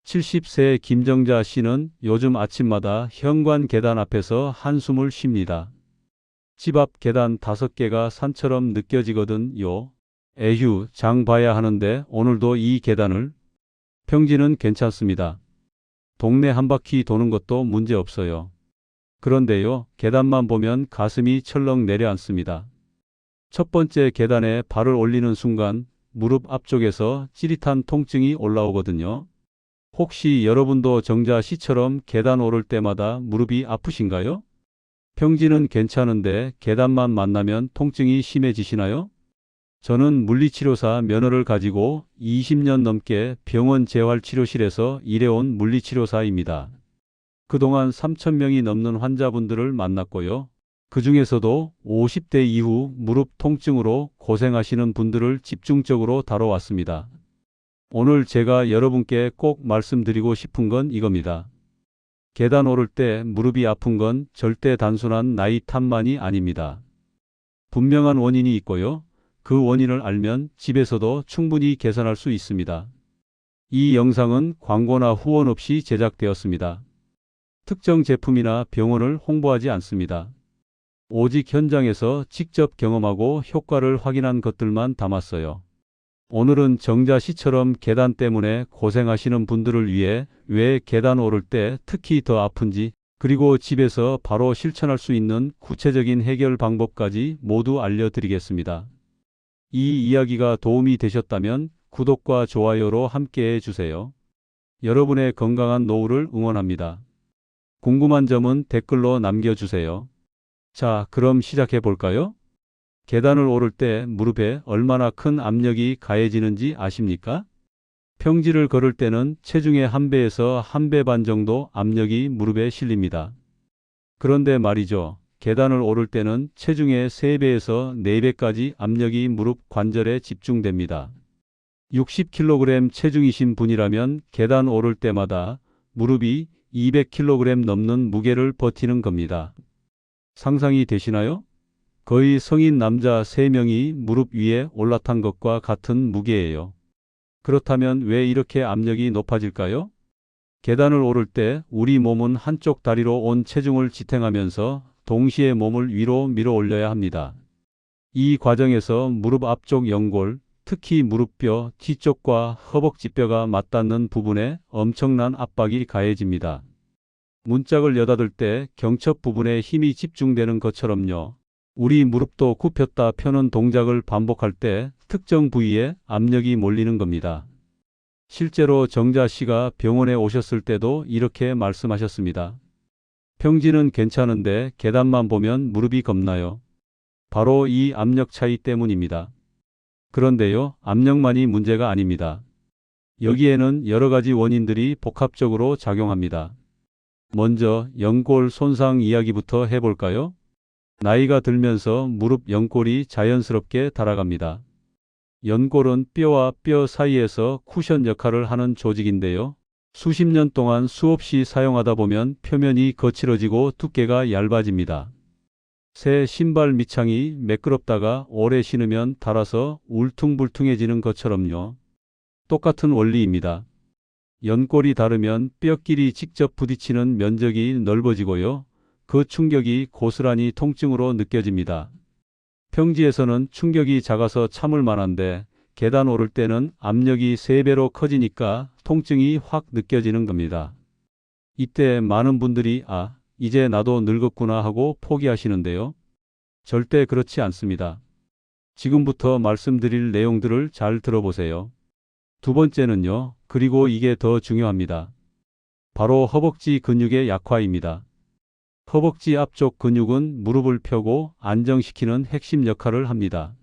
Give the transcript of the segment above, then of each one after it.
70세 김정자 씨는 요즘 아침마다 현관 계단 앞에서 한숨을 쉽니다. 집 앞 계단 5개가 산처럼 느껴지거든요. 에휴, 장 봐야 하는데 오늘도 이 계단을. 평지는 괜찮습니다. 동네 한 바퀴 도는 것도 문제 없어요. 그런데요, 계단만 보면 가슴이 철렁 내려앉습니다. 첫 번째 계단에 발을 올리는 순간 무릎 앞쪽에서 찌릿한 통증이 올라오거든요. 혹시 여러분도 정자 씨처럼 계단 오를 때마다 무릎이 아프신가요? 평지는 괜찮은데 계단만 만나면 통증이 심해지시나요? 저는 물리치료사 면허를 가지고 20년 넘게 병원 재활치료실에서 일해온 물리치료사입니다. 그동안 3,000명이 넘는 환자분들을 만났고요. 그 중에서도 50대 이후 무릎 통증으로 고생하시는 분들을 집중적으로 다뤄왔습니다. 오늘 제가 여러분께 꼭 말씀드리고 싶은 건 이겁니다. 계단 오를 때 무릎이 아픈 건 절대 단순한 나이 탓만이 아닙니다. 분명한 원인이 있고요. 그 원인을 알면 집에서도 충분히 개선할 수 있습니다. 이 영상은 광고나 후원 없이 제작되었습니다. 특정 제품이나 병원을 홍보하지 않습니다. 오직 현장에서 직접 경험하고 효과를 확인한 것들만 담았어요. 오늘은 정자 씨처럼 계단 때문에 고생하시는 분들을 위해 왜 계단 오를 때 특히 더 아픈지, 그리고 집에서 바로 실천할 수 있는 구체적인 해결 방법까지 모두 알려드리겠습니다. 이 이야기가 도움이 되셨다면 구독과 좋아요로 함께해 주세요. 여러분의 건강한 노후를 응원합니다. 궁금한 점은 댓글로 남겨주세요. 자, 그럼 시작해 볼까요? 계단을 오를 때 무릎에 얼마나 큰 압력이 가해지는지 아십니까? 평지를 걸을 때는 체중의 1배에서 1배 반 정도 압력이 무릎에 실립니다. 그런데 말이죠. 계단을 오를 때는 체중의 3배에서 4배까지 압력이 무릎 관절에 집중됩니다. 60kg 체중이신 분이라면 계단 오를 때마다 무릎이 200kg 넘는 무게를 버티는 겁니다. 상상이 되시나요? 거의 성인 남자 3명이 무릎 위에 올라탄 것과 같은 무게예요. 그렇다면 왜 이렇게 압력이 높아질까요? 계단을 오를 때 우리 몸은 한쪽 다리로 온 체중을 지탱하면서 동시에 몸을 위로 밀어 올려야 합니다. 이 과정에서 무릎 앞쪽 연골, 특히 무릎뼈 뒤쪽과 허벅지뼈가 맞닿는 부분에 엄청난 압박이 가해집니다. 문짝을 여닫을 때 경첩 부분에 힘이 집중되는 것처럼요. 우리 무릎도 굽혔다 펴는 동작을 반복할 때 특정 부위에 압력이 몰리는 겁니다. 실제로 정자 씨가 병원에 오셨을 때도 이렇게 말씀하셨습니다. 평지는 괜찮은데 계단만 보면 무릎이 겁나요. 바로 이 압력 차이 때문입니다. 그런데요, 압력만이 문제가 아닙니다. 여기에는 여러 가지 원인들이 복합적으로 작용합니다. 먼저 연골 손상 이야기부터 해볼까요? 나이가 들면서 무릎 연골이 자연스럽게 닳아갑니다. 연골은 뼈와 뼈 사이에서 쿠션 역할을 하는 조직인데요. 수십 년 동안 수없이 사용하다 보면 표면이 거칠어지고 두께가 얇아집니다. 새 신발 밑창이 매끄럽다가 오래 신으면 닳아서 울퉁불퉁해지는 것처럼요. 똑같은 원리입니다. 연골이 닳으면 뼈끼리 직접 부딪히는 면적이 넓어지고요. 그 충격이 고스란히 통증으로 느껴집니다. 평지에서는 충격이 작아서 참을 만한데 계단 오를 때는 압력이 3배로 커지니까 통증이 확 느껴지는 겁니다. 이때 많은 분들이 이제 나도 늙었구나 하고 포기하시는데요. 절대 그렇지 않습니다. 지금부터 말씀드릴 내용들을 잘 들어보세요. 두 번째는요. 그리고 이게 더 중요합니다. 바로 허벅지 근육의 약화입니다. 허벅지 앞쪽 근육은 무릎을 펴고 안정시키는 핵심 역할을 합니다.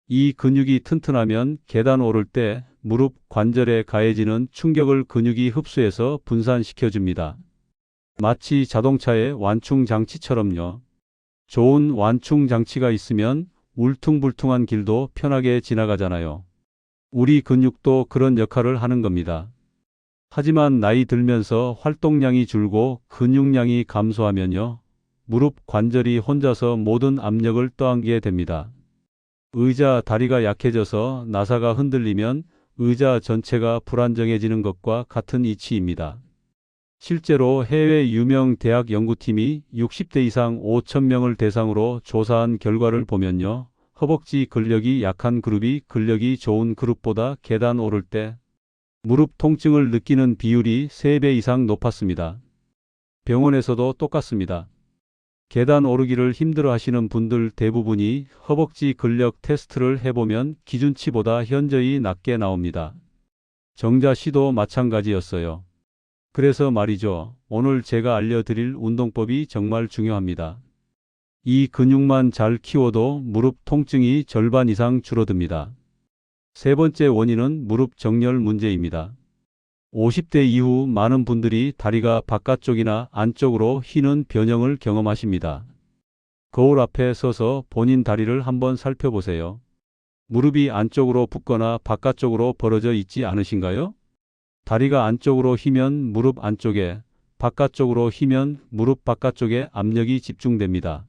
이 근육이 튼튼하면 계단 오를 때 무릎 관절에 가해지는 충격을 근육이 흡수해서 분산시켜줍니다. 마치 자동차의 완충 장치처럼요. 좋은 완충 장치가 있으면 울퉁불퉁한 길도 편하게 지나가잖아요. 우리 근육도 그런 역할을 하는 겁니다. 하지만 나이 들면서 활동량이 줄고 근육량이 감소하면요. 무릎 관절이 혼자서 모든 압력을 떠안게 됩니다. 의자 다리가 약해져서 나사가 흔들리면 의자 전체가 불안정해지는 것과 같은 이치입니다. 실제로 해외 유명 대학 연구팀이 60대 이상 5,000명을 대상으로 조사한 결과를 보면요. 허벅지 근력이 약한 그룹이 근력이 좋은 그룹보다 계단 오를 때 무릎 통증을 느끼는 비율이 3배 이상 높았습니다. 병원에서도 똑같습니다. 계단 오르기를 힘들어 하시는 분들 대부분이 허벅지 근력 테스트를 해보면 기준치보다 현저히 낮게 나옵니다. 정자 씨도 마찬가지였어요. 그래서 말이죠. 오늘 제가 알려드릴 운동법이 정말 중요합니다. 이 근육만 잘 키워도 무릎 통증이 절반 이상 줄어듭니다. 세 번째 원인은 무릎 정렬 문제입니다. 50대 이후 많은 분들이 다리가 바깥쪽이나 안쪽으로 휘는 변형을 경험하십니다. 거울 앞에 서서 본인 다리를 한번 살펴보세요. 무릎이 안쪽으로 붓거나 바깥쪽으로 벌어져 있지 않으신가요? 다리가 안쪽으로 휘면 무릎 안쪽에, 바깥쪽으로 휘면 무릎 바깥쪽에 압력이 집중됩니다.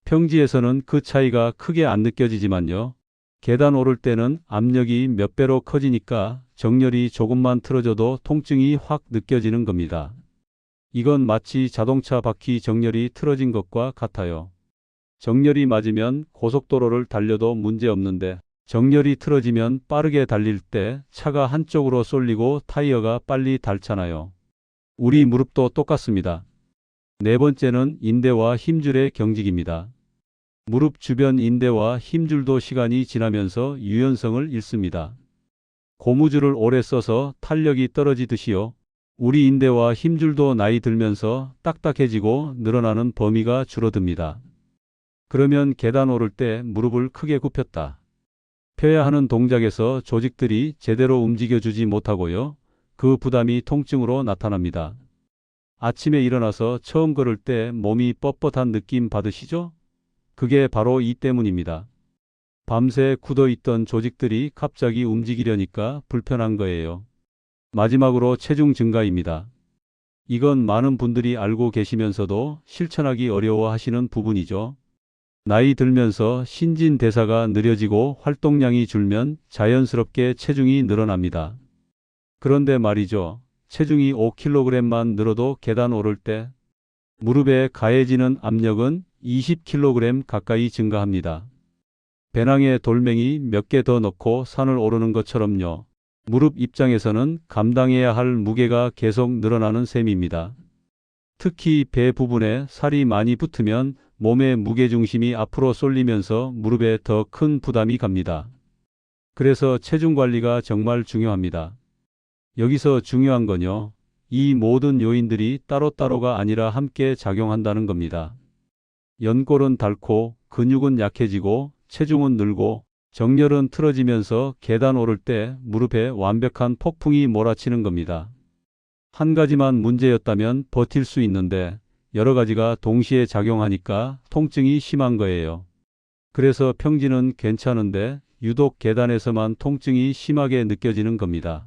평지에서는 그 차이가 크게 안 느껴지지만요. 계단 오를 때는 압력이 몇 배로 커지니까 정렬이 조금만 틀어져도 통증이 확 느껴지는 겁니다. 이건 마치 자동차 바퀴 정렬이 틀어진 것과 같아요. 정렬이 맞으면 고속도로를 달려도 문제없는데 정렬이 틀어지면 빠르게 달릴 때 차가 한쪽으로 쏠리고 타이어가 빨리 닳잖아요. 우리 무릎도 똑같습니다. 네 번째는 인대와 힘줄의 경직입니다. 무릎 주변 인대와 힘줄도 시간이 지나면서 유연성을 잃습니다. 고무줄을 오래 써서 탄력이 떨어지듯이요. 우리 인대와 힘줄도 나이 들면서 딱딱해지고 늘어나는 범위가 줄어듭니다. 그러면 계단 오를 때 무릎을 크게 굽혔다 펴야 하는 동작에서 조직들이 제대로 움직여주지 못하고요. 그 부담이 통증으로 나타납니다. 아침에 일어나서 처음 걸을 때 몸이 뻣뻣한 느낌 받으시죠? 그게 바로 이 때문입니다. 밤새 굳어있던 조직들이 갑자기 움직이려니까 불편한 거예요. 마지막으로 체중 증가입니다. 이건 많은 분들이 알고 계시면서도 실천하기 어려워하시는 부분이죠. 나이 들면서 신진대사가 느려지고 활동량이 줄면 자연스럽게 체중이 늘어납니다. 그런데 말이죠. 체중이 5kg만 늘어도 계단 오를 때 무릎에 가해지는 압력은 20kg 가까이 증가합니다. 배낭에 돌멩이 몇 개 더 넣고 산을 오르는 것처럼요. 무릎 입장에서는 감당해야 할 무게가 계속 늘어나는 셈입니다. 특히 배 부분에 살이 많이 붙으면 몸의 무게중심이 앞으로 쏠리면서 무릎에 더 큰 부담이 갑니다. 그래서 체중 관리가 정말 중요합니다. 여기서 중요한 건요. 이 모든 요인들이 따로따로가 아니라 함께 작용한다는 겁니다. 연골은 닳고 근육은 약해지고 체중은 늘고 정렬은 틀어지면서 계단 오를 때 무릎에 완벽한 폭풍이 몰아치는 겁니다. 한 가지만 문제였다면 버틸 수 있는데 여러 가지가 동시에 작용하니까 통증이 심한 거예요. 그래서 평지는 괜찮은데 유독 계단에서만 통증이 심하게 느껴지는 겁니다.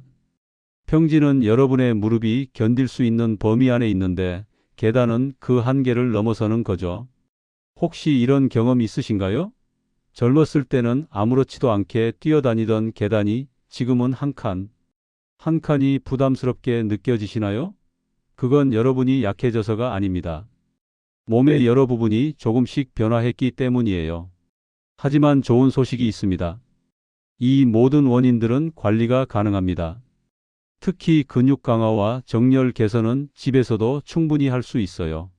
평지는 여러분의 무릎이 견딜 수 있는 범위 안에 있는데 계단은 그 한계를 넘어서는 거죠. 혹시 이런 경험 있으신가요? 젊었을 때는 아무렇지도 않게 뛰어다니던 계단이 지금은 한 칸이 부담스럽게 느껴지시나요? 그건 여러분이 약해져서가 아닙니다. 몸의 여러 부분이 조금씩 변화했기 때문이에요. 하지만 좋은 소식이 있습니다. 이 모든 원인들은 관리가 가능합니다. 특히 근육 강화와 정렬 개선은 집에서도 충분히 할 수 있어요.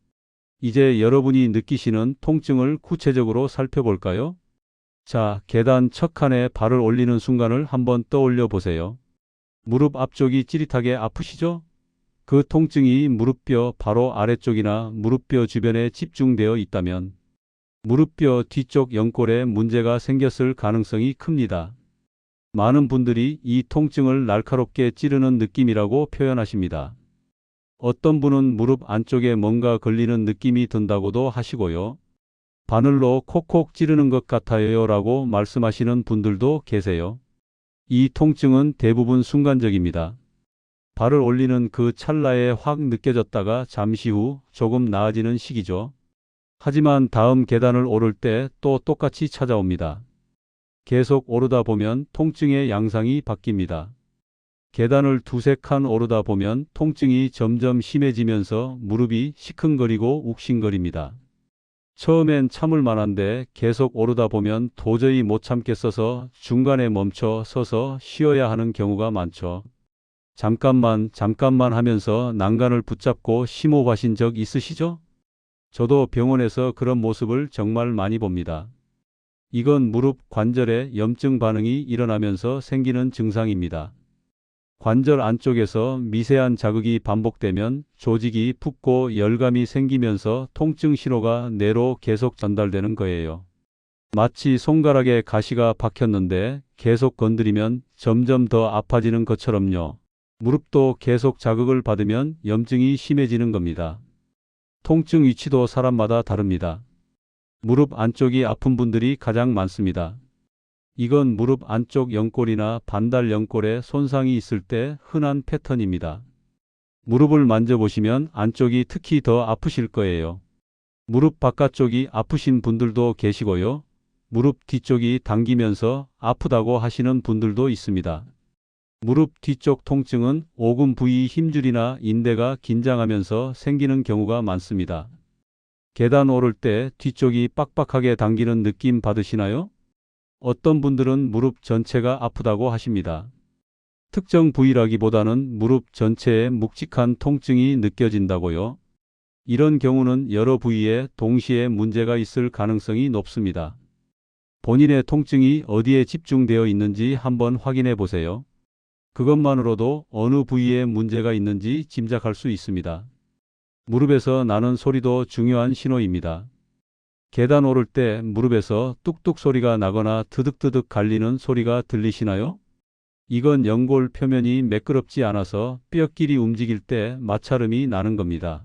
이제 여러분이 느끼시는 통증을 구체적으로 살펴볼까요? 자, 계단 첫 칸에 발을 올리는 순간을 한번 떠올려 보세요. 무릎 앞쪽이 찌릿하게 아프시죠? 그 통증이 무릎뼈 바로 아래쪽이나 무릎뼈 주변에 집중되어 있다면 무릎뼈 뒤쪽 연골에 문제가 생겼을 가능성이 큽니다. 많은 분들이 이 통증을 날카롭게 찌르는 느낌이라고 표현하십니다. 어떤 분은 무릎 안쪽에 뭔가 걸리는 느낌이 든다고도 하시고요. 바늘로 콕콕 찌르는 것 같아요 라고 말씀하시는 분들도 계세요. 이 통증은 대부분 순간적입니다. 발을 올리는 그 찰나에 확 느껴졌다가 잠시 후 조금 나아지는 시기죠. 하지만 다음 계단을 오를 때 또 똑같이 찾아옵니다. 계속 오르다 보면 통증의 양상이 바뀝니다. 계단을 두세 칸 오르다 보면 통증이 점점 심해지면서 무릎이 시큰거리고 욱신거립니다. 처음엔 참을 만한데 계속 오르다 보면 도저히 못 참겠어서 중간에 멈춰 서서 쉬어야 하는 경우가 많죠. 잠깐만 하면서 난간을 붙잡고 심호흡하신 적 있으시죠? 저도 병원에서 그런 모습을 정말 많이 봅니다. 이건 무릎 관절에 염증 반응이 일어나면서 생기는 증상입니다. 관절 안쪽에서 미세한 자극이 반복되면 조직이 붓고 열감이 생기면서 통증 신호가 뇌로 계속 전달되는 거예요. 마치 손가락에 가시가 박혔는데 계속 건드리면 점점 더 아파지는 것처럼요. 무릎도 계속 자극을 받으면 염증이 심해지는 겁니다. 통증 위치도 사람마다 다릅니다. 무릎 안쪽이 아픈 분들이 가장 많습니다. 이건 무릎 안쪽 연골이나 반달 연골에 손상이 있을 때 흔한 패턴입니다. 무릎을 만져보시면 안쪽이 특히 더 아프실 거예요. 무릎 바깥쪽이 아프신 분들도 계시고요. 무릎 뒤쪽이 당기면서 아프다고 하시는 분들도 있습니다. 무릎 뒤쪽 통증은 오금 부위 힘줄이나 인대가 긴장하면서 생기는 경우가 많습니다. 계단 오를 때 뒤쪽이 빡빡하게 당기는 느낌 받으시나요? 어떤 분들은 무릎 전체가 아프다고 하십니다. 특정 부위라기보다는 무릎 전체에 묵직한 통증이 느껴진다고요. 이런 경우는 여러 부위에 동시에 문제가 있을 가능성이 높습니다. 본인의 통증이 어디에 집중되어 있는지 한번 확인해 보세요. 그것만으로도 어느 부위에 문제가 있는지 짐작할 수 있습니다. 무릎에서 나는 소리도 중요한 신호입니다. 계단 오를 때 무릎에서 뚝뚝 소리가 나거나 드득드득 갈리는 소리가 들리시나요? 이건 연골 표면이 매끄럽지 않아서 뼈끼리 움직일 때 마찰음이 나는 겁니다.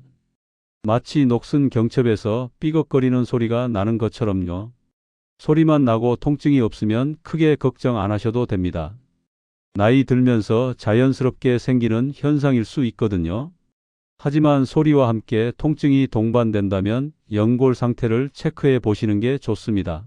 마치 녹슨 경첩에서 삐걱거리는 소리가 나는 것처럼요. 소리만 나고 통증이 없으면 크게 걱정 안 하셔도 됩니다. 나이 들면서 자연스럽게 생기는 현상일 수 있거든요. 하지만 소리와 함께 통증이 동반된다면 연골 상태를 체크해 보시는 게 좋습니다.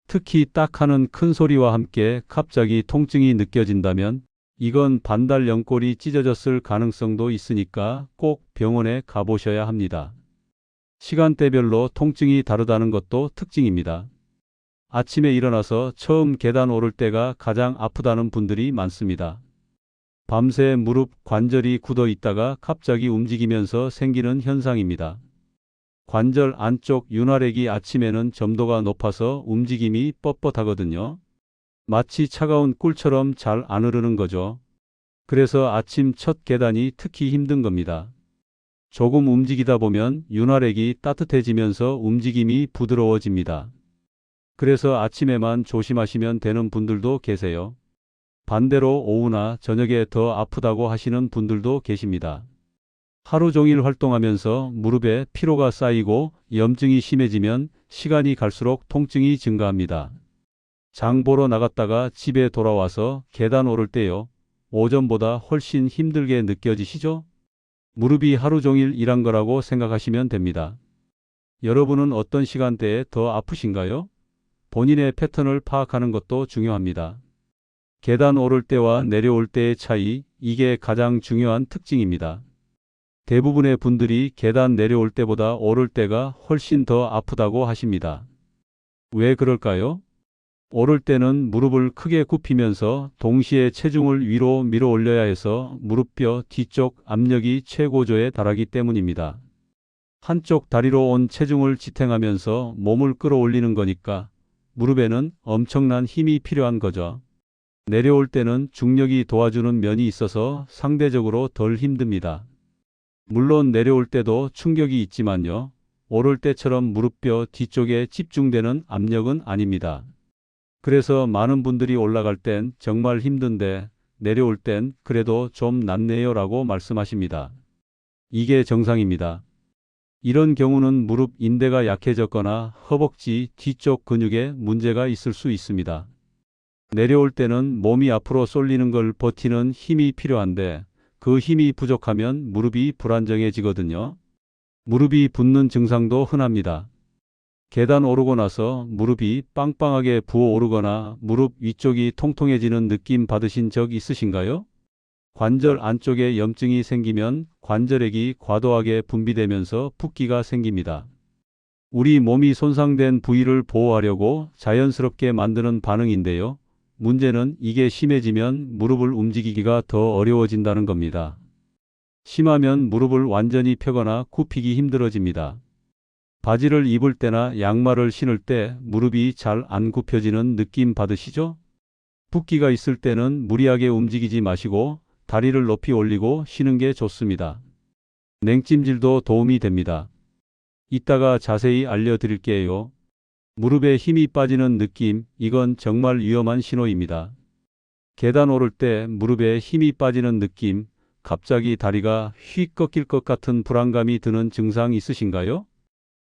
특히 딱 하는 큰 소리와 함께 갑자기 통증이 느껴진다면 이건 반달 연골이 찢어졌을 가능성도 있으니까 꼭 병원에 가보셔야 합니다. 시간대별로 통증이 다르다는 것도 특징입니다. 아침에 일어나서 처음 계단 오를 때가 가장 아프다는 분들이 많습니다. 밤새 무릎 관절이 굳어 있다가 갑자기 움직이면서 생기는 현상입니다. 관절 안쪽 윤활액이 아침에는 점도가 높아서 움직임이 뻣뻣하거든요. 마치 차가운 꿀처럼 잘 안 흐르는 거죠. 그래서 아침 첫 계단이 특히 힘든 겁니다. 조금 움직이다 보면 윤활액이 따뜻해지면서 움직임이 부드러워집니다. 그래서 아침에만 조심하시면 되는 분들도 계세요. 반대로 오후나 저녁에 더 아프다고 하시는 분들도 계십니다. 하루 종일 활동하면서 무릎에 피로가 쌓이고 염증이 심해지면 시간이 갈수록 통증이 증가합니다. 장 보러 나갔다가 집에 돌아와서 계단 오를 때요. 오전보다 훨씬 힘들게 느껴지시죠? 무릎이 하루 종일 일한 거라고 생각하시면 됩니다. 여러분은 어떤 시간대에 더 아프신가요? 본인의 패턴을 파악하는 것도 중요합니다. 계단 오를 때와 내려올 때의 차이, 이게 가장 중요한 특징입니다. 대부분의 분들이 계단 내려올 때보다 오를 때가 훨씬 더 아프다고 하십니다. 왜 그럴까요? 오를 때는 무릎을 크게 굽히면서 동시에 체중을 위로 밀어 올려야 해서 무릎뼈 뒤쪽 압력이 최고조에 달하기 때문입니다. 한쪽 다리로 온 체중을 지탱하면서 몸을 끌어올리는 거니까 무릎에는 엄청난 힘이 필요한 거죠. 내려올 때는 중력이 도와주는 면이 있어서 상대적으로 덜 힘듭니다. 물론 내려올 때도 충격이 있지만요. 오를 때처럼 무릎뼈 뒤쪽에 집중되는 압력은 아닙니다. 그래서 많은 분들이 올라갈 땐 정말 힘든데 내려올 땐 그래도 좀 낫네요 라고 말씀하십니다. 이게 정상입니다. 이런 경우는 무릎 인대가 약해졌거나 허벅지 뒤쪽 근육에 문제가 있을 수 있습니다. 내려올 때는 몸이 앞으로 쏠리는 걸 버티는 힘이 필요한데 그 힘이 부족하면 무릎이 불안정해지거든요. 무릎이 붓는 증상도 흔합니다. 계단 오르고 나서 무릎이 빵빵하게 부어오르거나 무릎 위쪽이 통통해지는 느낌 받으신 적 있으신가요? 관절 안쪽에 염증이 생기면 관절액이 과도하게 분비되면서 붓기가 생깁니다. 우리 몸이 손상된 부위를 보호하려고 자연스럽게 만드는 반응인데요. 문제는 이게 심해지면 무릎을 움직이기가 더 어려워진다는 겁니다. 심하면 무릎을 완전히 펴거나 굽히기 힘들어집니다. 바지를 입을 때나 양말을 신을 때 무릎이 잘 안 굽혀지는 느낌 받으시죠? 붓기가 있을 때는 무리하게 움직이지 마시고 다리를 높이 올리고 쉬는 게 좋습니다. 냉찜질도 도움이 됩니다. 이따가 자세히 알려드릴게요. 무릎에 힘이 빠지는 느낌, 이건 정말 위험한 신호입니다. 계단 오를 때 무릎에 힘이 빠지는 느낌, 갑자기 다리가 휙 꺾일 것 같은 불안감이 드는 증상 있으신가요?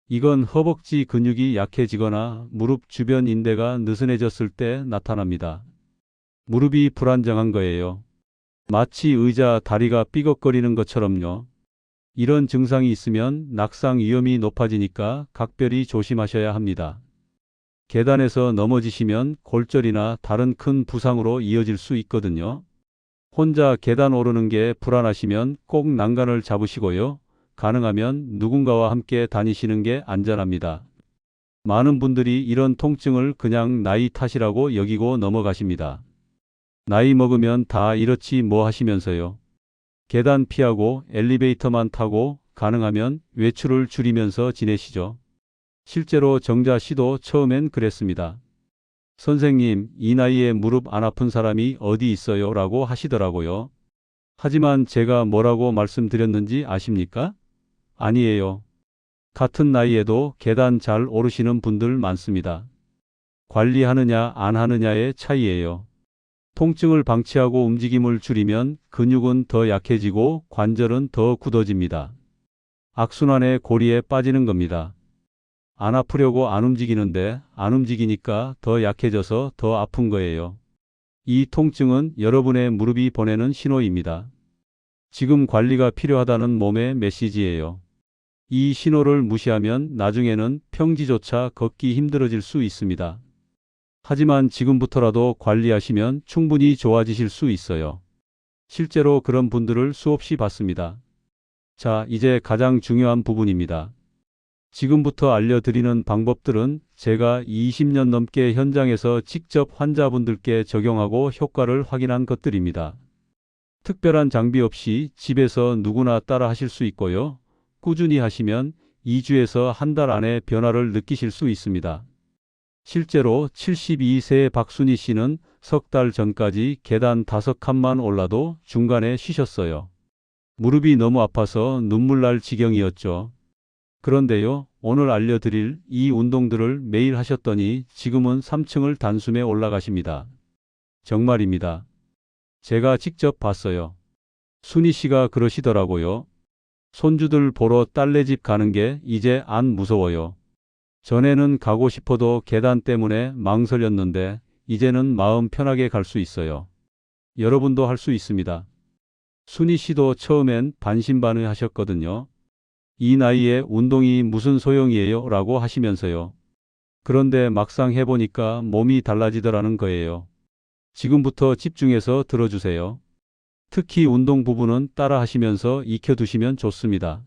이건 허벅지 근육이 약해지거나 무릎 주변 인대가 느슨해졌을 때 나타납니다. 무릎이 불안정한 거예요. 마치 의자 다리가 삐걱거리는 것처럼요. 이런 증상이 있으면 낙상 위험이 높아지니까 각별히 조심하셔야 합니다. 계단에서 넘어지시면 골절이나 다른 큰 부상으로 이어질 수 있거든요. 혼자 계단 오르는 게 불안하시면 꼭 난간을 잡으시고요. 가능하면 누군가와 함께 다니시는 게 안전합니다. 많은 분들이 이런 통증을 그냥 나이 탓이라고 여기고 넘어가십니다. 나이 먹으면 다 이렇지 뭐 하시면서요. 계단 피하고 엘리베이터만 타고 가능하면 외출을 줄이면서 지내시죠. 실제로 정자 씨도 처음엔 그랬습니다. 선생님, 이 나이에 무릎 안 아픈 사람이 어디 있어요? 라고 하시더라고요. 하지만 제가 뭐라고 말씀드렸는지 아십니까? 아니에요. 같은 나이에도 계단 잘 오르시는 분들 많습니다. 관리하느냐 안 하느냐의 차이예요. 통증을 방치하고 움직임을 줄이면 근육은 더 약해지고 관절은 더 굳어집니다. 악순환의 고리에 빠지는 겁니다. 안 아프려고 안 움직이는데 안 움직이니까 더 약해져서 더 아픈 거예요. 이 통증은 여러분의 무릎이 보내는 신호입니다. 지금 관리가 필요하다는 몸의 메시지예요. 이 신호를 무시하면 나중에는 평지조차 걷기 힘들어질 수 있습니다. 하지만 지금부터라도 관리하시면 충분히 좋아지실 수 있어요. 실제로 그런 분들을 수없이 봤습니다. 자, 이제 가장 중요한 부분입니다. 지금부터 알려드리는 방법들은 제가 20년 넘게 현장에서 직접 환자분들께 적용하고 효과를 확인한 것들입니다. 특별한 장비 없이 집에서 누구나 따라 하실 수 있고요. 꾸준히 하시면 2주에서 한 달 안에 변화를 느끼실 수 있습니다. 실제로 72세의 박순희 씨는 석 달 전까지 계단 5칸만 올라도 중간에 쉬셨어요. 무릎이 너무 아파서 눈물 날 지경이었죠. 그런데요, 오늘 알려드릴 이 운동들을 매일 하셨더니 지금은 3층을 단숨에 올라가십니다. 정말입니다. 제가 직접 봤어요. 순희 씨가 그러시더라고요. 손주들 보러 딸네 집 가는 게 이제 안 무서워요. 전에는 가고 싶어도 계단 때문에 망설였는데 이제는 마음 편하게 갈 수 있어요. 여러분도 할 수 있습니다. 순희 씨도 처음엔 반신반의하셨거든요. 이 나이에 운동이 무슨 소용이에요? 라고 하시면서요. 그런데 막상 해보니까 몸이 달라지더라는 거예요. 지금부터 집중해서 들어주세요. 특히 운동 부분은 따라 하시면서 익혀두시면 좋습니다.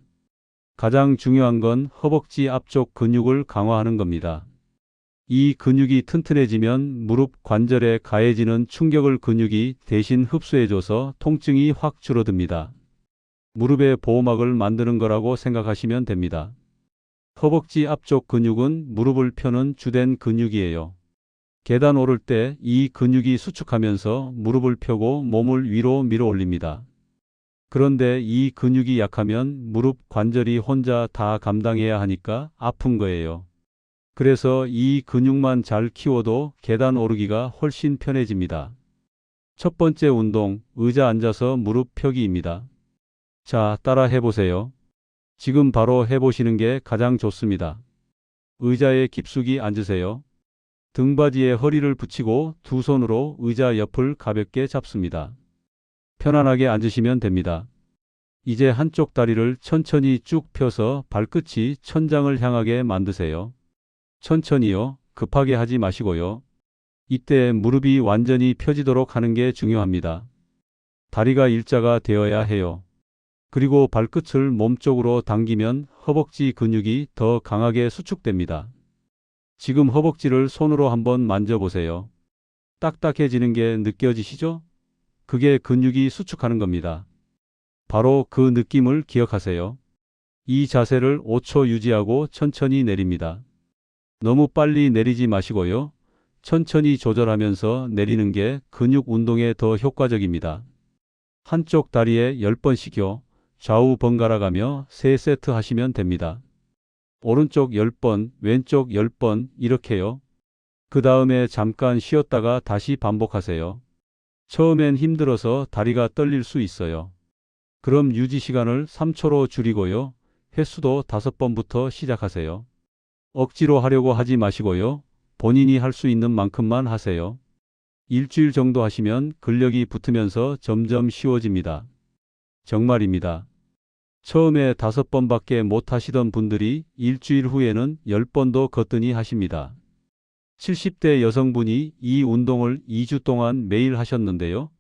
가장 중요한 건 허벅지 앞쪽 근육을 강화하는 겁니다. 이 근육이 튼튼해지면 무릎 관절에 가해지는 충격을 근육이 대신 흡수해줘서 통증이 확 줄어듭니다. 무릎의 보호막을 만드는 거라고 생각하시면 됩니다. 허벅지 앞쪽 근육은 무릎을 펴는 주된 근육이에요. 계단 오를 때 이 근육이 수축하면서 무릎을 펴고 몸을 위로 밀어 올립니다. 그런데 이 근육이 약하면 무릎 관절이 혼자 다 감당해야 하니까 아픈 거예요. 그래서 이 근육만 잘 키워도 계단 오르기가 훨씬 편해집니다. 첫 번째 운동, 의자 앉아서 무릎 펴기입니다. 자, 따라 해보세요. 지금 바로 해보시는 게 가장 좋습니다. 의자에 깊숙이 앉으세요. 등받이에 허리를 붙이고 두 손으로 의자 옆을 가볍게 잡습니다. 편안하게 앉으시면 됩니다. 이제 한쪽 다리를 천천히 쭉 펴서 발끝이 천장을 향하게 만드세요. 천천히요. 급하게 하지 마시고요. 이때 무릎이 완전히 펴지도록 하는 게 중요합니다. 다리가 일자가 되어야 해요. 그리고 발끝을 몸쪽으로 당기면 허벅지 근육이 더 강하게 수축됩니다. 지금 허벅지를 손으로 한번 만져보세요. 딱딱해지는 게 느껴지시죠? 그게 근육이 수축하는 겁니다. 바로 그 느낌을 기억하세요. 이 자세를 5초 유지하고 천천히 내립니다. 너무 빨리 내리지 마시고요. 천천히 조절하면서 내리는 게 근육 운동에 더 효과적입니다. 한쪽 다리에 10번씩요. 좌우 번갈아 가며 3세트 하시면 됩니다. 오른쪽 10번, 왼쪽 10번 이렇게요. 그 다음에 잠깐 쉬었다가 다시 반복하세요. 처음엔 힘들어서 다리가 떨릴 수 있어요. 그럼 유지 시간을 3초로 줄이고요. 횟수도 5번부터 시작하세요. 억지로 하려고 하지 마시고요. 본인이 할 수 있는 만큼만 하세요. 일주일 정도 하시면 근력이 붙으면서 점점 쉬워집니다. 정말입니다. 처음에 5번밖에 못 하시던 분들이 일주일 후에는 10번도 거뜬히 하십니다. 70대 여성분이 이 운동을 2주 동안 매일 하셨는데요.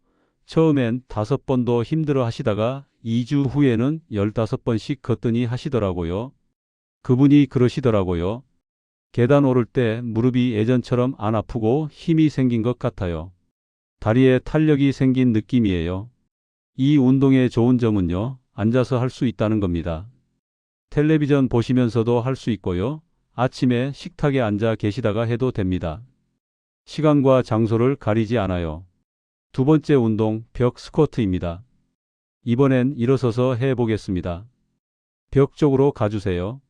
처음엔 5번도 힘들어 하시다가 2주 후에는 15번씩 거뜬히 하시더라고요. 그분이 그러시더라고요. 계단 오를 때 무릎이 예전처럼 안 아프고 힘이 생긴 것 같아요. 다리에 탄력이 생긴 느낌이에요. 이 운동의 좋은 점은요. 앉아서 할 수 있다는 겁니다. 텔레비전 보시면서도 할 수 있고요. 아침에 식탁에 앉아 계시다가 해도 됩니다. 시간과 장소를 가리지 않아요. 두 번째 운동, 벽 스쿼트입니다. 이번엔 일어서서 해보겠습니다. 벽 쪽으로 가주세요.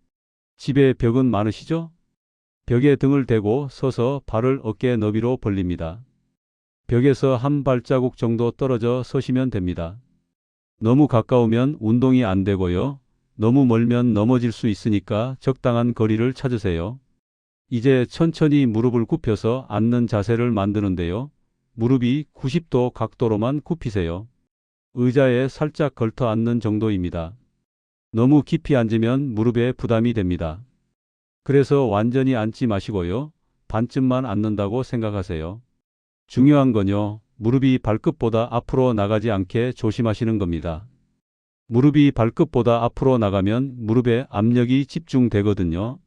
집에 벽은 많으시죠? 벽에 등을 대고 서서 발을 어깨 너비로 벌립니다. 벽에서 한 발자국 정도 떨어져 서시면 됩니다. 너무 가까우면 운동이 안 되고요. 너무 멀면 넘어질 수 있으니까 적당한 거리를 찾으세요. 이제 천천히 무릎을 굽혀서 앉는 자세를 만드는데요. 무릎이 90도 각도로만 굽히세요. 의자에 살짝 걸터 앉는 정도입니다. 너무 깊이 앉으면 무릎에 부담이 됩니다. 그래서 완전히 앉지 마시고요. 반쯤만 앉는다고 생각하세요. 중요한 건요. 무릎이 발끝보다 앞으로 나가지 않게 조심하시는 겁니다. 무릎이 발끝보다 앞으로 나가면 무릎에 압력이 집중되거든요.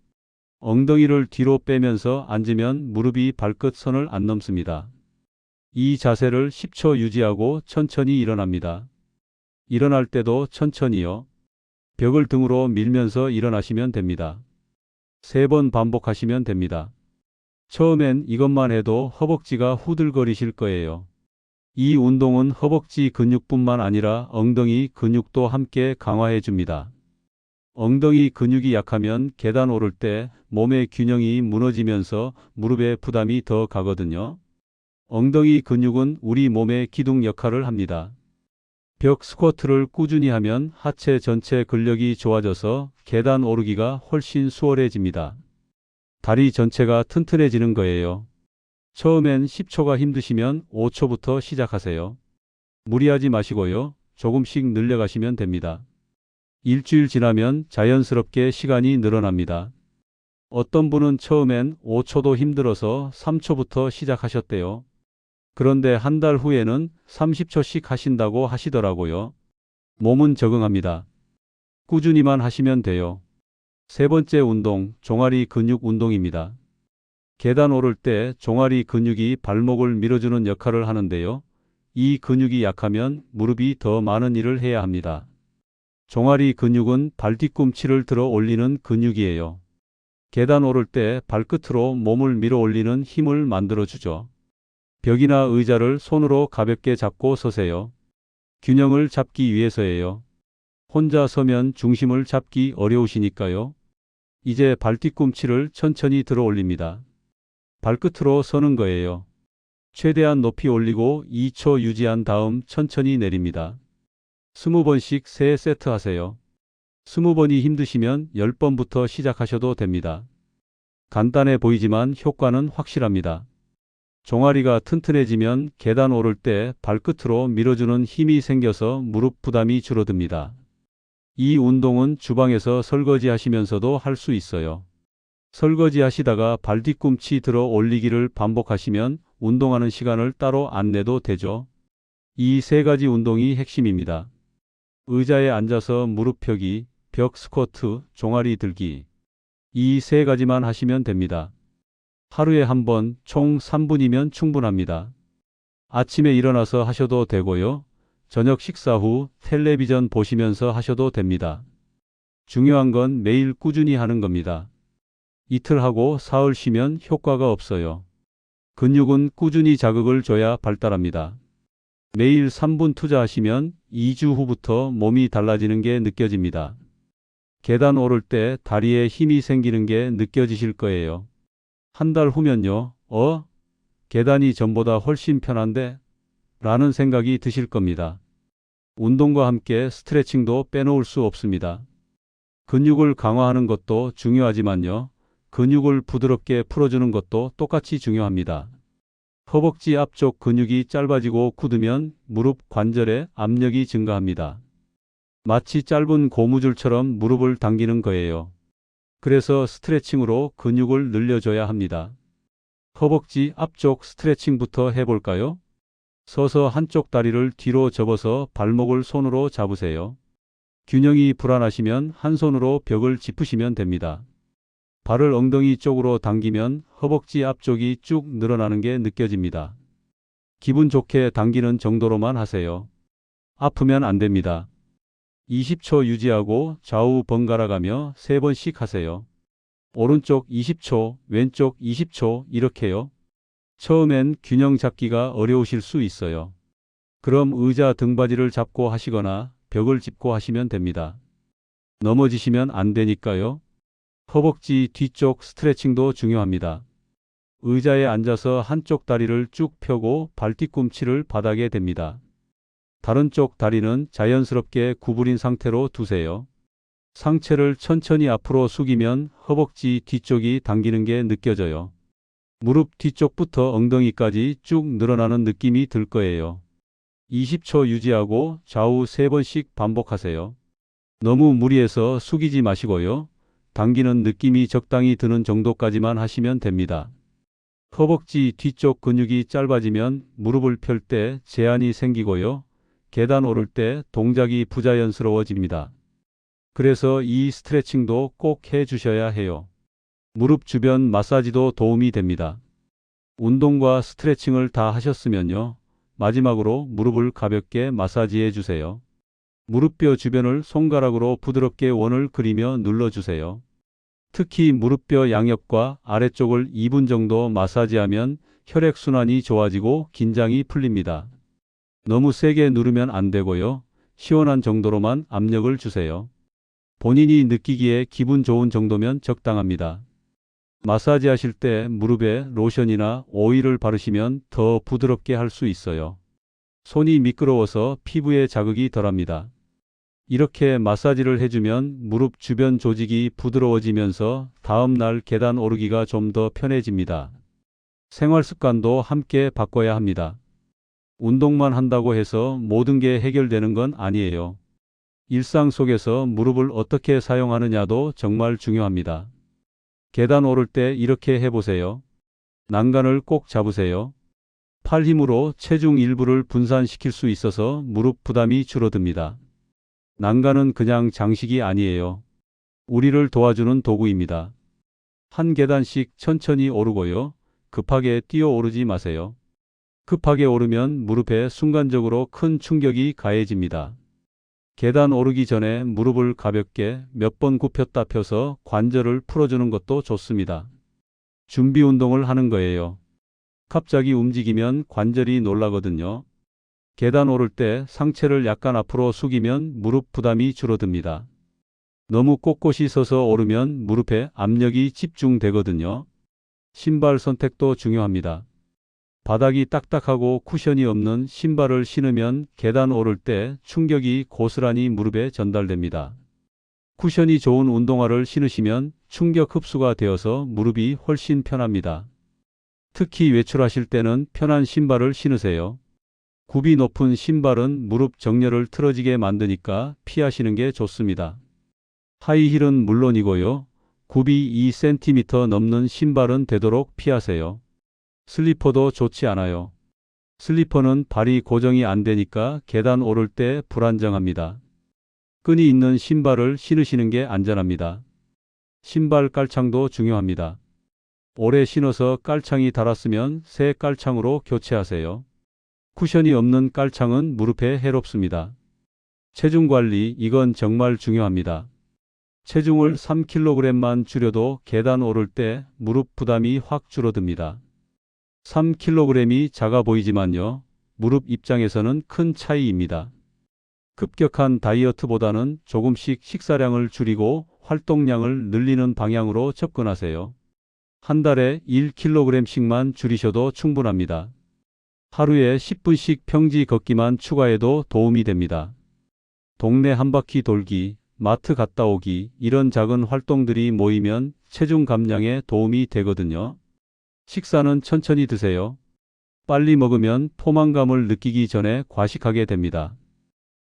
엉덩이를 뒤로 빼면서 앉으면 무릎이 발끝 선을 안 넘습니다. 이 자세를 10초 유지하고 천천히 일어납니다. 일어날 때도 천천히요. 벽을 등으로 밀면서 일어나시면 됩니다. 3번 반복하시면 됩니다. 처음엔 이것만 해도 허벅지가 후들거리실 거예요. 이 운동은 허벅지 근육뿐만 아니라 엉덩이 근육도 함께 강화해 줍니다. 엉덩이 근육이 약하면 계단 오를 때 몸의 균형이 무너지면서 무릎에 부담이 더 가거든요. 엉덩이 근육은 우리 몸의 기둥 역할을 합니다. 벽 스쿼트를 꾸준히 하면 하체 전체 근력이 좋아져서 계단 오르기가 훨씬 수월해집니다. 다리 전체가 튼튼해지는 거예요. 처음엔 10초가 힘드시면 5초부터 시작하세요. 무리하지 마시고요. 조금씩 늘려가시면 됩니다. 일주일 지나면 자연스럽게 시간이 늘어납니다. 어떤 분은 처음엔 5초도 힘들어서 3초부터 시작하셨대요. 그런데 한 달 후에는 30초씩 하신다고 하시더라고요. 몸은 적응합니다. 꾸준히만 하시면 돼요. 3번째 운동, 종아리 근육 운동입니다. 계단 오를 때 종아리 근육이 발목을 밀어주는 역할을 하는데요. 이 근육이 약하면 무릎이 더 많은 일을 해야 합니다. 종아리 근육은 발 뒤꿈치를 들어 올리는 근육이에요. 계단 오를 때 발끝으로 몸을 밀어 올리는 힘을 만들어주죠. 벽이나 의자를 손으로 가볍게 잡고 서세요. 균형을 잡기 위해서예요. 혼자 서면 중심을 잡기 어려우시니까요. 이제 발 뒤꿈치를 천천히 들어 올립니다. 발끝으로 서는 거예요. 최대한 높이 올리고 2초 유지한 다음 천천히 내립니다. 20번씩 3세트 하세요. 20번이 힘드시면 10번부터 시작하셔도 됩니다. 간단해 보이지만 효과는 확실합니다. 종아리가 튼튼해지면 계단 오를 때 발끝으로 밀어주는 힘이 생겨서 무릎 부담이 줄어듭니다. 이 운동은 주방에서 설거지 하시면서도 할 수 있어요. 설거지 하시다가 발 뒤꿈치 들어 올리기를 반복하시면 운동하는 시간을 따로 안 내도 되죠. 이 세 가지 운동이 핵심입니다. 의자에 앉아서 무릎 펴기, 벽 스쿼트, 종아리 들기. 이 세 가지만 하시면 됩니다. 하루에 한 번, 총 3분이면 충분합니다. 아침에 일어나서 하셔도 되고요. 저녁 식사 후 텔레비전 보시면서 하셔도 됩니다. 중요한 건 매일 꾸준히 하는 겁니다. 이틀 하고 사흘 쉬면 효과가 없어요. 근육은 꾸준히 자극을 줘야 발달합니다. 매일 3분 투자하시면 2주 후부터 몸이 달라지는 게 느껴집니다. 계단 오를 때 다리에 힘이 생기는 게 느껴지실 거예요. 한 달 후면요. 계단이 전보다 훨씬 편한데? 라는 생각이 드실 겁니다. 운동과 함께 스트레칭도 빼놓을 수 없습니다. 근육을 강화하는 것도 중요하지만요. 근육을 부드럽게 풀어주는 것도 똑같이 중요합니다. 허벅지 앞쪽 근육이 짧아지고 굳으면 무릎 관절에 압력이 증가합니다. 마치 짧은 고무줄처럼 무릎을 당기는 거예요. 그래서 스트레칭으로 근육을 늘려줘야 합니다. 허벅지 앞쪽 스트레칭부터 해볼까요? 서서 한쪽 다리를 뒤로 접어서 발목을 손으로 잡으세요. 균형이 불안하시면 한 손으로 벽을 짚으시면 됩니다. 발을 엉덩이 쪽으로 당기면 허벅지 앞쪽이 쭉 늘어나는 게 느껴집니다. 기분 좋게 당기는 정도로만 하세요. 아프면 안 됩니다. 20초 유지하고 좌우 번갈아 가며 3번씩 하세요. 오른쪽 20초, 왼쪽 20초 이렇게요. 처음엔 균형 잡기가 어려우실 수 있어요. 그럼 의자 등받이를 잡고 하시거나 벽을 짚고 하시면 됩니다. 넘어지시면 안 되니까요. 허벅지 뒤쪽 스트레칭도 중요합니다. 의자에 앉아서 한쪽 다리를 쭉 펴고 발 뒤꿈치를 바닥에 댑니다. 다른 쪽 다리는 자연스럽게 구부린 상태로 두세요. 상체를 천천히 앞으로 숙이면 허벅지 뒤쪽이 당기는 게 느껴져요. 무릎 뒤쪽부터 엉덩이까지 쭉 늘어나는 느낌이 들 거예요. 20초 유지하고 좌우 3번씩 반복하세요. 너무 무리해서 숙이지 마시고요. 당기는 느낌이 적당히 드는 정도까지만 하시면 됩니다. 허벅지 뒤쪽 근육이 짧아지면 무릎을 펼 때 제한이 생기고요. 계단 오를 때 동작이 부자연스러워집니다. 그래서 이 스트레칭도 꼭 해주셔야 해요. 무릎 주변 마사지도 도움이 됩니다. 운동과 스트레칭을 다 하셨으면요. 마지막으로 무릎을 가볍게 마사지해 주세요. 무릎뼈 주변을 손가락으로 부드럽게 원을 그리며 눌러주세요. 특히 무릎뼈 양옆과 아래쪽을 2분 정도 마사지하면 혈액순환이 좋아지고 긴장이 풀립니다. 너무 세게 누르면 안 되고요. 시원한 정도로만 압력을 주세요. 본인이 느끼기에 기분 좋은 정도면 적당합니다. 마사지 하실 때 무릎에 로션이나 오일을 바르시면 더 부드럽게 할 수 있어요. 손이 미끄러워서 피부에 자극이 덜합니다. 이렇게 마사지를 해주면 무릎 주변 조직이 부드러워지면서 다음 날 계단 오르기가 좀 더 편해집니다. 생활 습관도 함께 바꿔야 합니다. 운동만 한다고 해서 모든 게 해결되는 건 아니에요. 일상 속에서 무릎을 어떻게 사용하느냐도 정말 중요합니다. 계단 오를 때 이렇게 해보세요. 난간을 꼭 잡으세요. 팔 힘으로 체중 일부를 분산시킬 수 있어서 무릎 부담이 줄어듭니다. 난간은 그냥 장식이 아니에요. 우리를 도와주는 도구입니다. 한 계단씩 천천히 오르고요. 급하게 뛰어 오르지 마세요. 급하게 오르면 무릎에 순간적으로 큰 충격이 가해집니다. 계단 오르기 전에 무릎을 가볍게 몇 번 굽혔다 펴서 관절을 풀어주는 것도 좋습니다. 준비 운동을 하는 거예요. 갑자기 움직이면 관절이 놀라거든요. 계단 오를 때 상체를 약간 앞으로 숙이면 무릎 부담이 줄어듭니다. 너무 꼿꼿이 서서 오르면 무릎에 압력이 집중되거든요. 신발 선택도 중요합니다. 바닥이 딱딱하고 쿠션이 없는 신발을 신으면 계단 오를 때 충격이 고스란히 무릎에 전달됩니다. 쿠션이 좋은 운동화를 신으시면 충격 흡수가 되어서 무릎이 훨씬 편합니다. 특히 외출하실 때는 편한 신발을 신으세요. 굽이 높은 신발은 무릎 정렬을 틀어지게 만드니까 피하시는 게 좋습니다. 하이힐은 물론이고요. 굽이 2cm 넘는 신발은 되도록 피하세요. 슬리퍼도 좋지 않아요. 슬리퍼는 발이 고정이 안 되니까 계단 오를 때 불안정합니다. 끈이 있는 신발을 신으시는 게 안전합니다. 신발 깔창도 중요합니다. 오래 신어서 깔창이 닳았으면 새 깔창으로 교체하세요. 쿠션이 없는 깔창은 무릎에 해롭습니다. 체중 관리, 이건 정말 중요합니다. 체중을 3kg만 줄여도 계단 오를 때 무릎 부담이 확 줄어듭니다. 3kg이 작아 보이지만요, 무릎 입장에서는 큰 차이입니다. 급격한 다이어트보다는 조금씩 식사량을 줄이고 활동량을 늘리는 방향으로 접근하세요. 한 달에 1kg씩만 줄이셔도 충분합니다. 하루에 10분씩 평지 걷기만 추가해도 도움이 됩니다. 동네 한 바퀴 돌기, 마트 갔다 오기, 이런 작은 활동들이 모이면 체중 감량에 도움이 되거든요. 식사는 천천히 드세요. 빨리 먹으면 포만감을 느끼기 전에 과식하게 됩니다.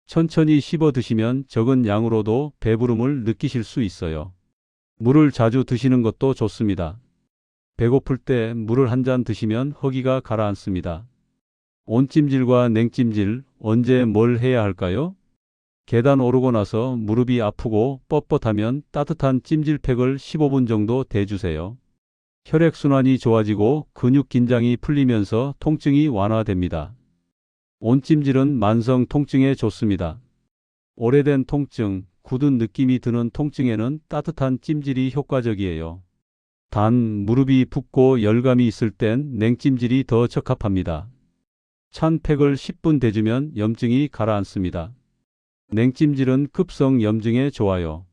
천천히 씹어 드시면 적은 양으로도 배부름을 느끼실 수 있어요. 물을 자주 드시는 것도 좋습니다. 배고플 때 물을 한 잔 드시면 허기가 가라앉습니다. 온찜질과 냉찜질, 언제 뭘 해야 할까요? 계단 오르고 나서 무릎이 아프고 뻣뻣하면 따뜻한 찜질팩을 15분 정도 대주세요. 혈액순환이 좋아지고 근육 긴장이 풀리면서 통증이 완화됩니다. 온찜질은 만성 통증에 좋습니다. 오래된 통증, 굳은 느낌이 드는 통증에는 따뜻한 찜질이 효과적이에요. 단, 무릎이 붓고 열감이 있을 땐 냉찜질이 더 적합합니다. 찬 팩을 10분 대주면 염증이 가라앉습니다. 냉찜질은 급성 염증에 좋아요.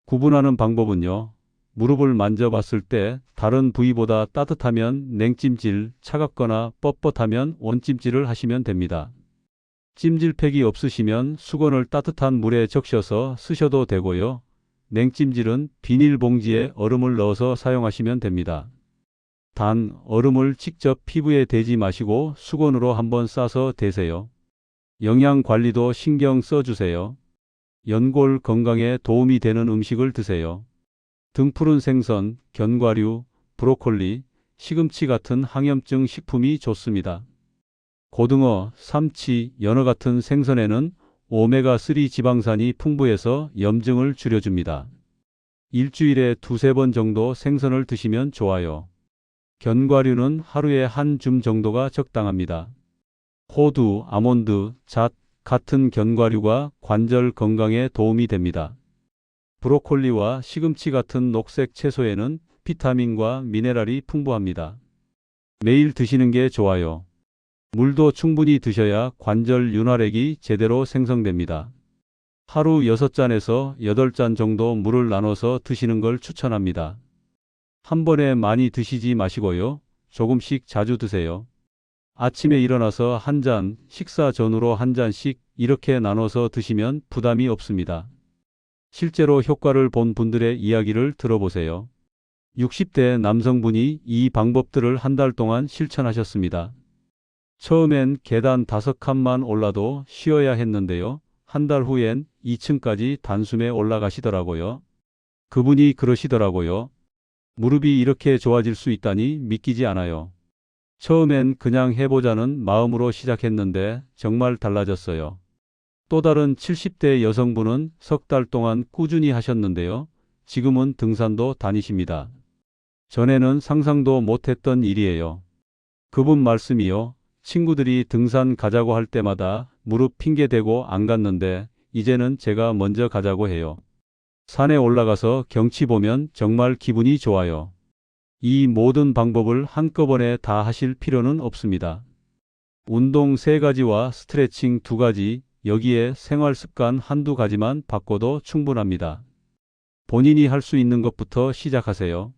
구분하는 방법은요, 무릎을 만져봤을 때 다른 부위보다 따뜻하면 냉찜질, 차갑거나 뻣뻣하면 온찜질을 하시면 됩니다. 찜질팩이 없으시면 수건을 따뜻한 물에 적셔서 쓰셔도 되고요. 냉찜질은 비닐봉지에 얼음을 넣어서 사용하시면 됩니다. 단, 얼음을 직접 피부에 대지 마시고 수건으로 한번 싸서 대세요. 영양 관리도 신경 써주세요. 연골 건강에 도움이 되는 음식을 드세요. 등푸른 생선, 견과류, 브로콜리, 시금치 같은 항염증 식품이 좋습니다. 고등어, 삼치, 연어 같은 생선에는 오메가3 지방산이 풍부해서 염증을 줄여줍니다. 일주일에 2~3번 정도 생선을 드시면 좋아요. 견과류는 하루에 한 줌 정도가 적당합니다. 호두, 아몬드, 잣 같은 견과류가 관절 건강에 도움이 됩니다. 브로콜리와 시금치 같은 녹색 채소에는 비타민과 미네랄이 풍부합니다. 매일 드시는 게 좋아요. 물도 충분히 드셔야 관절 윤활액이 제대로 생성됩니다. 하루 6잔에서 8잔 정도 물을 나눠서 드시는 걸 추천합니다. 한 번에 많이 드시지 마시고요. 조금씩 자주 드세요. 아침에 일어나서 한 잔, 식사 전후로 한 잔씩 이렇게 나눠서 드시면 부담이 없습니다. 실제로 효과를 본 분들의 이야기를 들어보세요. 60대 남성분이 이 방법들을 한 달 동안 실천하셨습니다. 처음엔 계단 5칸만 올라도 쉬어야 했는데요. 한 달 후엔 2층까지 단숨에 올라가시더라고요. 그분이 그러시더라고요. 무릎이 이렇게 좋아질 수 있다니 믿기지 않아요. 처음엔 그냥 해보자는 마음으로 시작했는데 정말 달라졌어요. 또 다른 70대 여성분은 3달 동안 꾸준히 하셨는데요. 지금은 등산도 다니십니다. 전에는 상상도 못했던 일이에요. 그분 말씀이요. 친구들이 등산 가자고 할 때마다 무릎 핑계대고 안 갔는데 이제는 제가 먼저 가자고 해요. 산에 올라가서 경치 보면 정말 기분이 좋아요. 이 모든 방법을 한꺼번에 다 하실 필요는 없습니다. 운동 3가지와 스트레칭 2가지, 여기에 생활 습관 한두 가지만 바꿔도 충분합니다. 본인이 할 수 있는 것부터 시작하세요.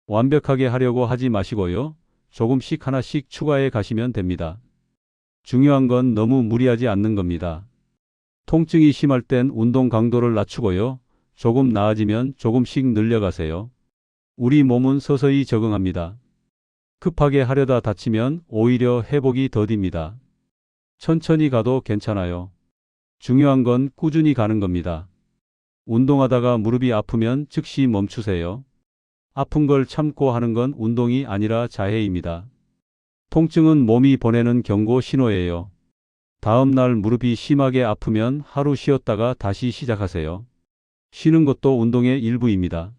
완벽하게 하려고 하지 마시고요. 조금씩 하나씩 추가해 가시면 됩니다. 중요한 건 너무 무리하지 않는 겁니다. 통증이 심할 땐 운동 강도를 낮추고요. 조금 나아지면 조금씩 늘려가세요. 우리 몸은 서서히 적응합니다. 급하게 하려다 다치면 오히려 회복이 더딥니다. 천천히 가도 괜찮아요. 중요한 건 꾸준히 가는 겁니다. 운동하다가 무릎이 아프면 즉시 멈추세요. 아픈 걸 참고 하는 건 운동이 아니라 자해입니다. 통증은 몸이 보내는 경고 신호예요. 다음 날 무릎이 심하게 아프면 하루 쉬었다가 다시 시작하세요. 쉬는 것도 운동의 일부입니다.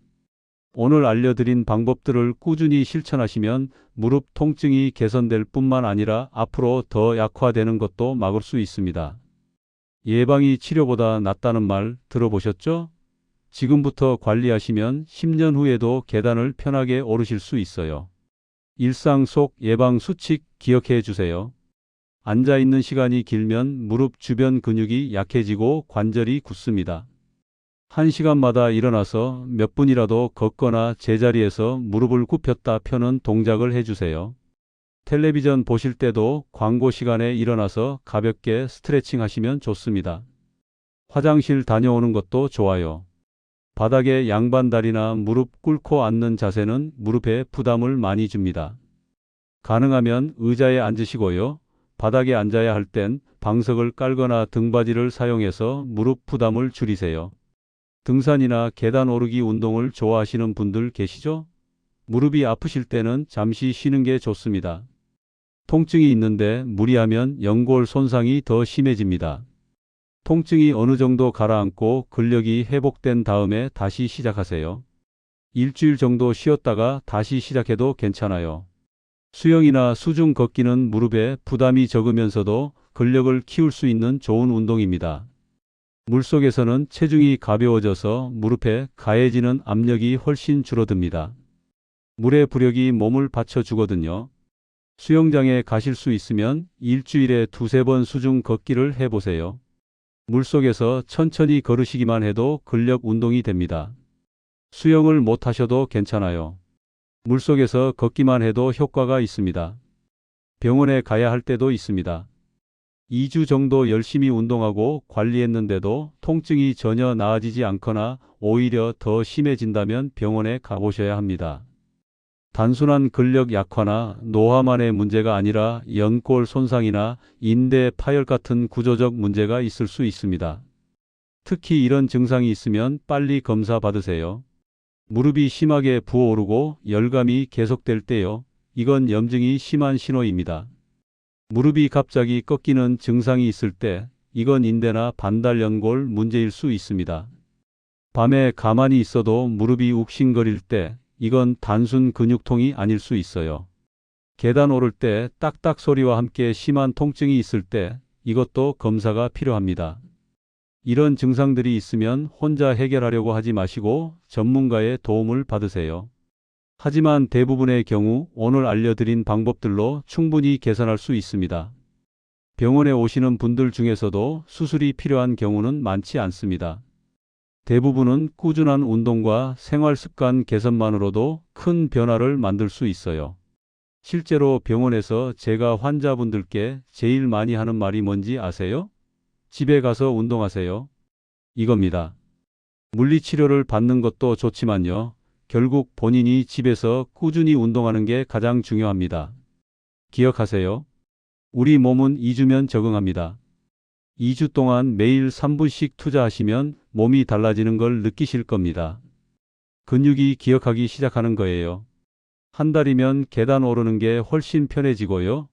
오늘 알려드린 방법들을 꾸준히 실천하시면 무릎 통증이 개선될 뿐만 아니라 앞으로 더 약화되는 것도 막을 수 있습니다. 예방이 치료보다 낫다는 말 들어보셨죠? 지금부터 관리하시면 10년 후에도 계단을 편하게 오르실 수 있어요. 일상 속 예방 수칙 기억해 주세요. 앉아 있는 시간이 길면 무릎 주변 근육이 약해지고 관절이 굳습니다. 1시간마다 일어나서 몇 분이라도 걷거나 제자리에서 무릎을 굽혔다 펴는 동작을 해주세요. 텔레비전 보실 때도 광고 시간에 일어나서 가볍게 스트레칭 하시면 좋습니다. 화장실 다녀오는 것도 좋아요. 바닥에 양반다리나 무릎 꿇고 앉는 자세는 무릎에 부담을 많이 줍니다. 가능하면 의자에 앉으시고요. 바닥에 앉아야 할 땐 방석을 깔거나 등받이를 사용해서 무릎 부담을 줄이세요. 등산이나 계단 오르기 운동을 좋아하시는 분들 계시죠? 무릎이 아프실 때는 잠시 쉬는 게 좋습니다. 통증이 있는데 무리하면 연골 손상이 더 심해집니다. 통증이 어느 정도 가라앉고 근력이 회복된 다음에 다시 시작하세요. 일주일 정도 쉬었다가 다시 시작해도 괜찮아요. 수영이나 수중 걷기는 무릎에 부담이 적으면서도 근력을 키울 수 있는 좋은 운동입니다. 물속에서는 체중이 가벼워져서 무릎에 가해지는 압력이 훨씬 줄어듭니다. 물의 부력이 몸을 받쳐주거든요. 수영장에 가실 수 있으면 일주일에 2~3번 수중 걷기를 해보세요. 물속에서 천천히 걸으시기만 해도 근력 운동이 됩니다. 수영을 못 하셔도 괜찮아요. 물속에서 걷기만 해도 효과가 있습니다. 병원에 가야 할 때도 있습니다. 2주 정도 열심히 운동하고 관리했는데도 통증이 전혀 나아지지 않거나 오히려 더 심해진다면 병원에 가보셔야 합니다. 단순한 근력 약화나 노화만의 문제가 아니라 연골 손상이나 인대 파열 같은 구조적 문제가 있을 수 있습니다. 특히 이런 증상이 있으면 빨리 검사 받으세요. 무릎이 심하게 부어오르고 열감이 계속될 때요. 이건 염증이 심한 신호입니다. 무릎이 갑자기 꺾이는 증상이 있을 때 이건 인대나 반달연골 문제일 수 있습니다. 밤에 가만히 있어도 무릎이 욱신거릴 때 이건 단순 근육통이 아닐 수 있어요. 계단 오를 때 딱딱 소리와 함께 심한 통증이 있을 때 이것도 검사가 필요합니다. 이런 증상들이 있으면 혼자 해결하려고 하지 마시고 전문가의 도움을 받으세요. 하지만 대부분의 경우 오늘 알려드린 방법들로 충분히 개선할 수 있습니다. 병원에 오시는 분들 중에서도 수술이 필요한 경우는 많지 않습니다. 대부분은 꾸준한 운동과 생활 습관 개선만으로도 큰 변화를 만들 수 있어요. 실제로 병원에서 제가 환자분들께 제일 많이 하는 말이 뭔지 아세요? 집에 가서 운동하세요. 이겁니다. 물리치료를 받는 것도 좋지만요. 결국 본인이 집에서 꾸준히 운동하는 게 가장 중요합니다. 기억하세요. 우리 몸은 2주면 적응합니다. 2주 동안 매일 3분씩 투자하시면 몸이 달라지는 걸 느끼실 겁니다. 근육이 기억하기 시작하는 거예요. 한 달이면 계단 오르는 게 훨씬 편해지고요.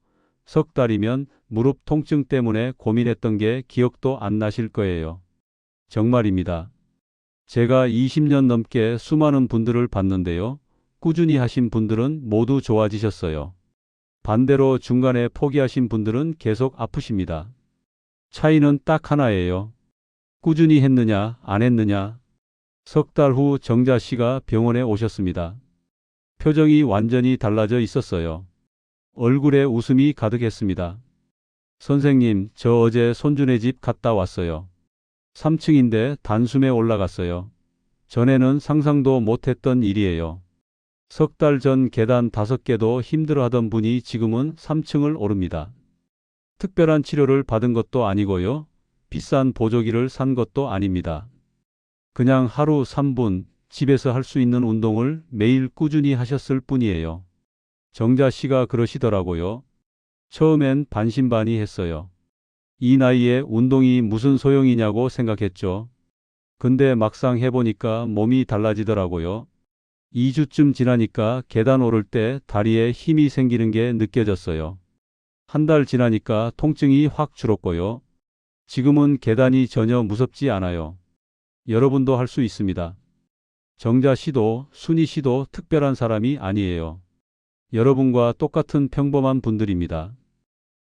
석 달이면 무릎 통증 때문에 고민했던 게 기억도 안 나실 거예요. 정말입니다. 제가 20년 넘게 수많은 분들을 봤는데요. 꾸준히 하신 분들은 모두 좋아지셨어요. 반대로 중간에 포기하신 분들은 계속 아프십니다. 차이는 딱 하나예요. 꾸준히 했느냐, 안 했느냐. 석 달 후 정자 씨가 병원에 오셨습니다. 표정이 완전히 달라져 있었어요. 얼굴에 웃음이 가득했습니다. 선생님, 저 어제 손주네 집 갔다 왔어요. 3층인데 단숨에 올라갔어요. 전에는 상상도 못했던 일이에요. 석 달 전 계단 5개도 힘들어하던 분이 지금은 3층을 오릅니다. 특별한 치료를 받은 것도 아니고요. 비싼 보조기를 산 것도 아닙니다. 그냥 하루 3분 집에서 할 수 있는 운동을 매일 꾸준히 하셨을 뿐이에요. 정자 씨가 그러시더라고요. 처음엔 반신반의했어요. 이 나이에 운동이 무슨 소용이냐고 생각했죠. 근데 막상 해보니까 몸이 달라지더라고요. 2주쯤 지나니까 계단 오를 때 다리에 힘이 생기는 게 느껴졌어요. 한 달 지나니까 통증이 확 줄었고요. 지금은 계단이 전혀 무섭지 않아요. 여러분도 할 수 있습니다. 정자 씨도 순희 씨도 특별한 사람이 아니에요. 여러분과 똑같은 평범한 분들입니다.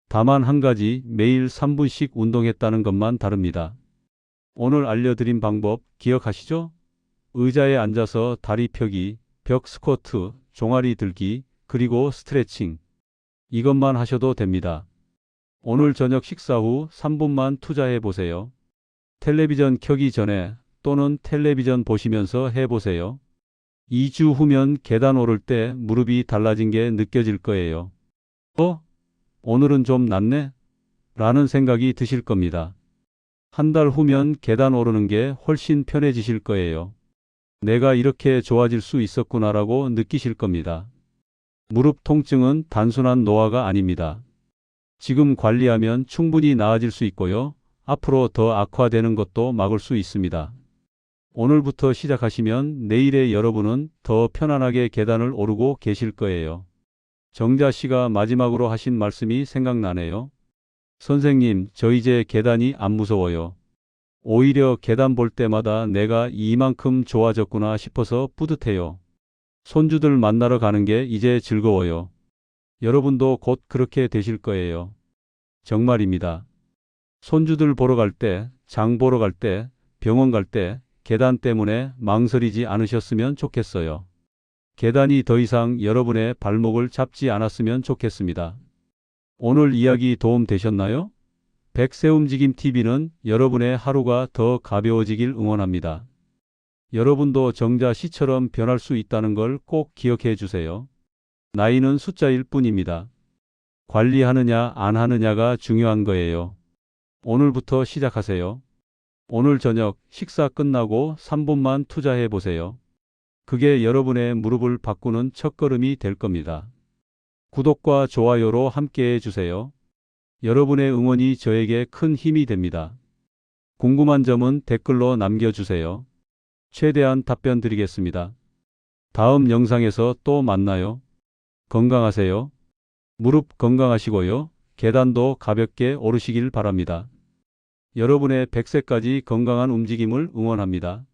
다만 한 가지 매일 3분씩 운동했다는 것만 다릅니다. 오늘 알려드린 방법 기억하시죠? 의자에 앉아서 다리 펴기, 벽 스쿼트, 종아리 들기, 그리고 스트레칭. 이것만 하셔도 됩니다. 오늘 저녁 식사 후 3분만 투자해 보세요. 텔레비전 켜기 전에 또는 텔레비전 보시면서 해보세요. 2주 후면 계단 오를 때 무릎이 달라진 게 느껴질 거예요. 오늘은 좀 낫네? 라는 생각이 드실 겁니다. 한 달 후면 계단 오르는 게 훨씬 편해지실 거예요. 내가 이렇게 좋아질 수 있었구나라고 느끼실 겁니다. 무릎 통증은 단순한 노화가 아닙니다. 지금 관리하면 충분히 나아질 수 있고요. 앞으로 더 악화되는 것도 막을 수 있습니다. 오늘부터 시작하시면 내일의 여러분은 더 편안하게 계단을 오르고 계실 거예요. 정자 씨가 마지막으로 하신 말씀이 생각나네요. 선생님, 저 이제 계단이 안 무서워요. 오히려 계단 볼 때마다 내가 이만큼 좋아졌구나 싶어서 뿌듯해요. 손주들 만나러 가는 게 이제 즐거워요. 여러분도 곧 그렇게 되실 거예요. 정말입니다. 손주들 보러 갈 때, 장 보러 갈 때, 병원 갈 때 계단 때문에 망설이지 않으셨으면 좋겠어요. 계단이 더 이상 여러분의 발목을 잡지 않았으면 좋겠습니다. 오늘 이야기 도움 되셨나요? 백세움직임 TV는 여러분의 하루가 더 가벼워지길 응원합니다. 여러분도 정자 씨처럼 변할 수 있다는 걸 꼭 기억해 주세요. 나이는 숫자일 뿐입니다. 관리하느냐 안 하느냐가 중요한 거예요. 오늘부터 시작하세요. 오늘 저녁 식사 끝나고 3분만 투자해 보세요. 그게 여러분의 무릎을 바꾸는 첫걸음이 될 겁니다. 구독과 좋아요로 함께 해주세요. 여러분의 응원이 저에게 큰 힘이 됩니다. 궁금한 점은 댓글로 남겨주세요. 최대한 답변 드리겠습니다. 다음 영상에서 또 만나요. 건강하세요. 무릎 건강하시고요. 계단도 가볍게 오르시길 바랍니다. 여러분의 100세까지 건강한 움직임을 응원합니다.